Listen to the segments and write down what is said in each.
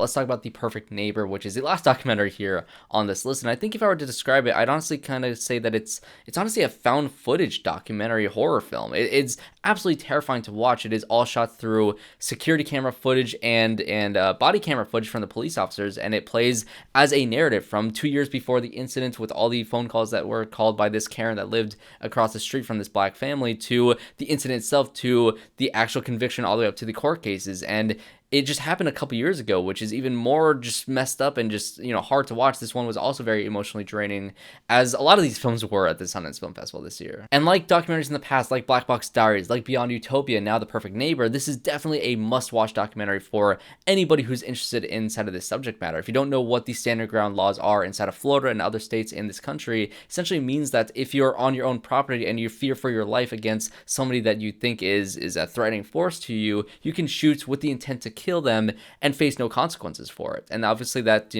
let's talk about The Perfect Neighbor, which is the last documentary here on this list. And I think if I were to describe it, I'd honestly kind of say that it's honestly a found footage documentary horror film. It's absolutely terrifying to watch. It is all shot through security camera footage and body camera footage from the police officers, and it plays as a narrative from 2 years before the incident, with all the phone calls that were called by this Karen that lived across the street from this black family, to the incident itself, to the actual conviction, all the way up to the court cases. And it just happened a couple years ago, which is even more just messed up and just, hard to watch. This one was also very emotionally draining, as a lot of these films were at the Sundance Film Festival this year. And like documentaries in the past, like Black Box Diaries, like Beyond Utopia, now The Perfect Neighbor, this is definitely a must-watch documentary for anybody who's interested inside of this subject matter. If you don't know what the standard ground laws are inside of Florida and other states in this country, essentially means that if you're on your own property and you fear for your life against somebody that you think is a threatening force to you, you can shoot with the intent to kill them and face no consequences for it. And obviously that,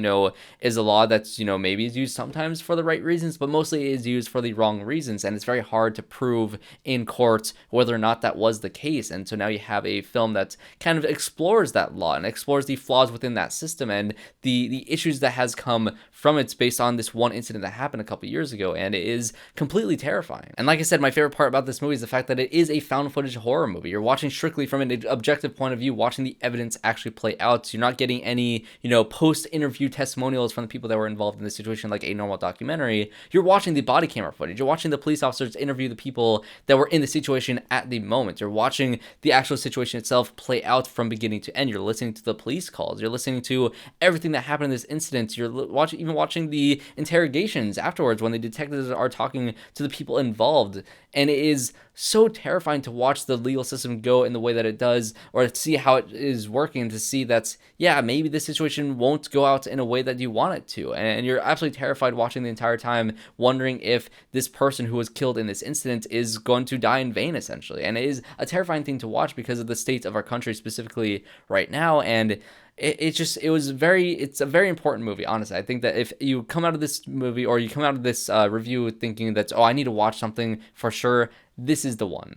is a law that's, maybe is used sometimes for the right reasons, but mostly is used for the wrong reasons. And it's very hard to prove in court whether or not that was the case. And so now you have a film that kind of explores that law and explores the flaws within that system and the issues that has come from it based on this one incident that happened a couple years ago. And it is completely terrifying. And like I said, my favorite part about this movie is the fact that it is a found footage horror movie. You're watching strictly from an objective point of view, watching the evidence actually play out. So you're not getting any, post-interview testimonials from the people that were involved in this situation like a normal documentary. You're watching the body camera footage. You're watching the police officers interview the people that were in the situation at the moment. You're watching the actual situation itself play out from beginning to end. You're listening to the police calls. You're listening to everything that happened in this incident. You're watching the interrogations afterwards when the detectives are talking to the people involved. And it is so terrifying to watch the legal system go in the way that it does, or to see how it is working, to see that, yeah, maybe this situation won't go out in a way that you want it to. And you're absolutely terrified watching the entire time, wondering if this person who was killed in this incident is going to die in vain, essentially. And it is a terrifying thing to watch because of the state of our country specifically right now. And it's a very important movie, honestly. I think that if you come out of this movie or you come out of this review thinking that, I need to watch something for sure, this is the one.